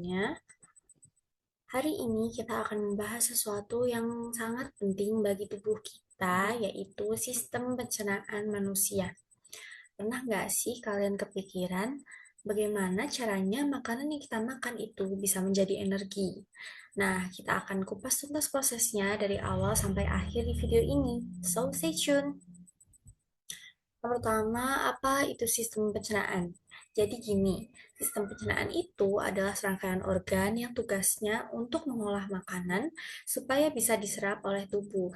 semuanya. Hari ini kita akan membahas sesuatu yang sangat penting bagi tubuh kita, yaitu sistem pencernaan manusia. Pernah nggak sih kalian kepikiran bagaimana caranya makanan yang kita makan itu bisa menjadi energi? Nah, kita akan kupas tuntas prosesnya dari awal sampai akhir di video ini. So, stay tune! Yang pertama, apa itu sistem pencernaan? Jadi gini, sistem pencernaan itu adalah serangkaian organ yang tugasnya untuk mengolah makanan supaya bisa diserap oleh tubuh.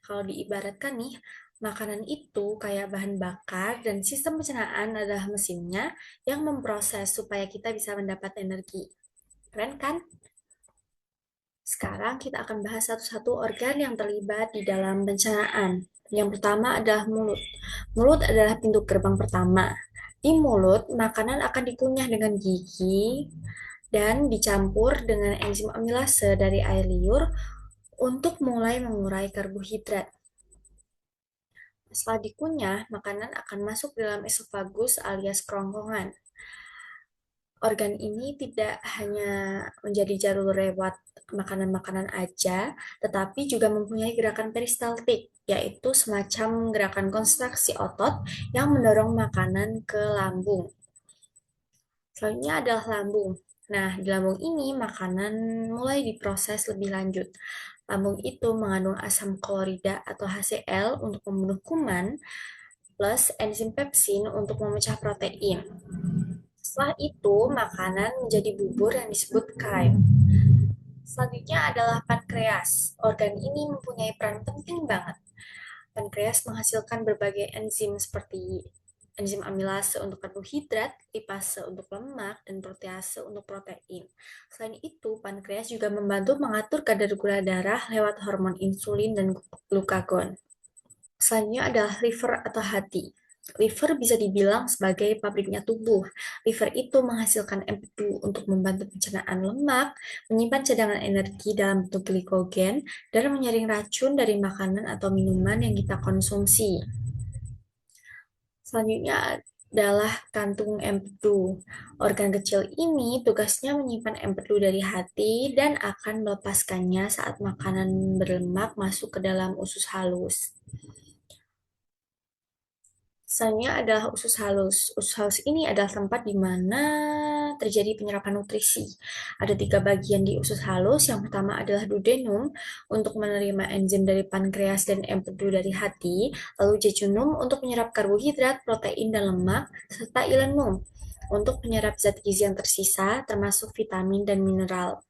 Kalau diibaratkan nih, makanan itu kayak bahan bakar dan sistem pencernaan adalah mesinnya yang memproses supaya kita bisa mendapat energi. Keren kan? Sekarang kita akan bahas satu-satu organ yang terlibat di dalam pencernaan. Yang pertama adalah mulut. Mulut adalah pintu gerbang pertama. Di mulut, makanan akan dikunyah dengan gigi dan dicampur dengan enzim amilase dari air liur untuk mulai mengurai karbohidrat. Setelah dikunyah, makanan akan masuk dalam esofagus alias kerongkongan. Organ ini tidak hanya menjadi jalur lewat makanan-makanan aja, tetapi juga mempunyai gerakan peristaltik, yaitu semacam gerakan kontraksi otot yang mendorong makanan ke lambung. Selanjutnya adalah lambung. Nah, di lambung ini makanan mulai diproses lebih lanjut. Lambung itu mengandung asam klorida atau HCl untuk membunuh kuman, plus enzim pepsin untuk memecah protein. Setelah itu, makanan menjadi bubur yang disebut chyme. Selanjutnya adalah pankreas. Organ ini mempunyai peran penting banget. Pankreas menghasilkan berbagai enzim seperti enzim amilase untuk karbohidrat, lipase untuk lemak, dan protease untuk protein. Selain itu, pankreas juga membantu mengatur kadar gula darah lewat hormon insulin dan glukagon. Selanjutnya adalah liver atau hati. Liver bisa dibilang sebagai pabriknya tubuh. Liver itu menghasilkan empedu untuk membantu pencernaan lemak, menyimpan cadangan energi dalam bentuk glikogen, dan menyaring racun dari makanan atau minuman yang kita konsumsi. Selanjutnya adalah kantung empedu. Organ kecil ini tugasnya menyimpan empedu dari hati dan akan melepaskannya saat makanan berlemak masuk ke dalam usus halus. Selanjutnya adalah usus halus. Usus halus ini adalah tempat di mana terjadi penyerapan nutrisi. Ada 3 bagian di usus halus. Yang pertama adalah duodenum untuk menerima enzim dari pankreas dan empedu dari hati. Lalu jejunum untuk menyerap karbohidrat, protein, dan lemak. Serta ilenum untuk menyerap zat gizi yang tersisa, termasuk vitamin dan mineral.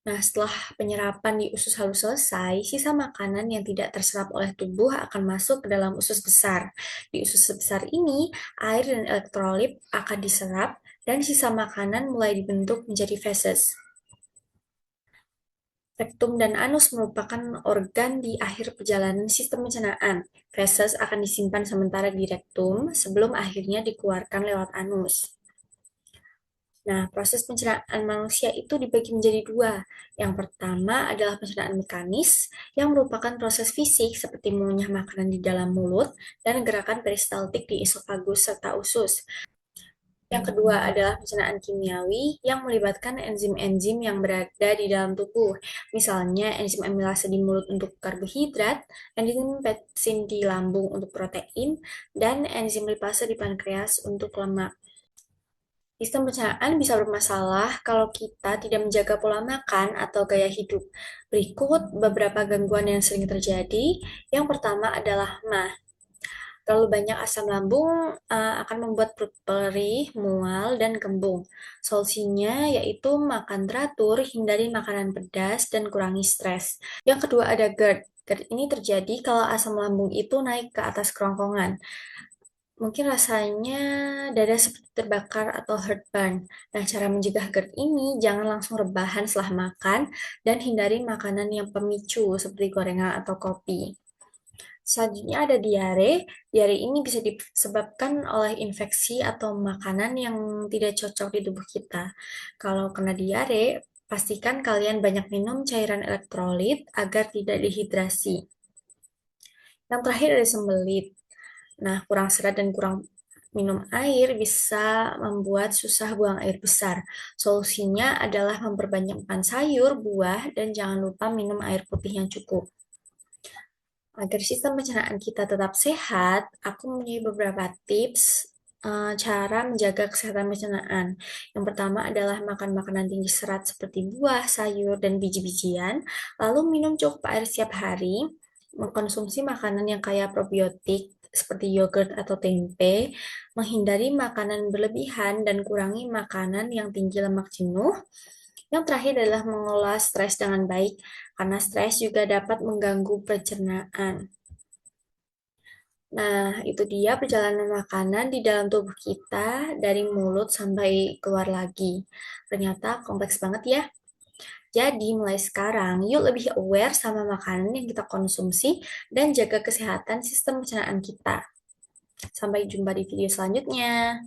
Nah, setelah penyerapan di usus halus selesai, sisa makanan yang tidak terserap oleh tubuh akan masuk ke dalam usus besar. Di usus besar ini, air dan elektrolit akan diserap dan sisa makanan mulai dibentuk menjadi feses. Rektum dan anus merupakan organ di akhir perjalanan sistem pencernaan. Feses akan disimpan sementara di rektum sebelum akhirnya dikeluarkan lewat anus. Nah, proses pencernaan manusia itu dibagi menjadi 2. Yang pertama adalah pencernaan mekanis, yang merupakan proses fisik seperti mengunyah makanan di dalam mulut dan gerakan peristaltik di esofagus serta usus. Yang kedua adalah pencernaan kimiawi yang melibatkan enzim-enzim yang berada di dalam tubuh. Misalnya enzim amilase di mulut untuk karbohidrat, enzim pepsin di lambung untuk protein, dan enzim lipase di pankreas untuk lemak. Sistem pencernaan bisa bermasalah kalau kita tidak menjaga pola makan atau gaya hidup. Berikut beberapa gangguan yang sering terjadi. Yang pertama adalah MAH. Terlalu banyak asam lambung akan membuat perut perih, mual, dan kembung. Solusinya yaitu makan teratur, hindari makanan pedas, dan kurangi stres. Yang kedua ada GERD. GERD ini terjadi kalau asam lambung itu naik ke atas kerongkongan. Mungkin rasanya dada seperti terbakar atau heartburn. Nah, cara mencegah GERD ini jangan langsung rebahan setelah makan dan hindari makanan yang pemicu seperti gorengan atau kopi. Selanjutnya ada diare. Diare ini bisa disebabkan oleh infeksi atau makanan yang tidak cocok di tubuh kita. Kalau kena diare, pastikan kalian banyak minum cairan elektrolit agar tidak dehidrasi. Yang terakhir ada sembelit. Nah, kurang serat dan kurang minum air bisa membuat susah buang air besar. Solusinya adalah memperbanyak makan sayur, buah, dan jangan lupa minum air putih yang cukup. Agar sistem pencernaan kita tetap sehat, aku mempunyai beberapa tips cara menjaga kesehatan pencernaan. Yang pertama adalah makan makanan tinggi serat seperti buah, sayur, dan biji-bijian, lalu minum cukup air setiap hari, mengkonsumsi makanan yang kaya probiotik seperti yogurt atau tempe, menghindari makanan berlebihan dan kurangi makanan yang tinggi lemak jenuh. Yang terakhir adalah mengelola stres dengan baik, karena stres juga dapat mengganggu pencernaan. Nah, itu dia perjalanan makanan di dalam tubuh kita dari mulut sampai keluar lagi. Ternyata kompleks banget ya. Jadi, mulai sekarang, yuk lebih aware sama makanan yang kita konsumsi dan jaga kesehatan sistem pencernaan kita. Sampai jumpa di video selanjutnya.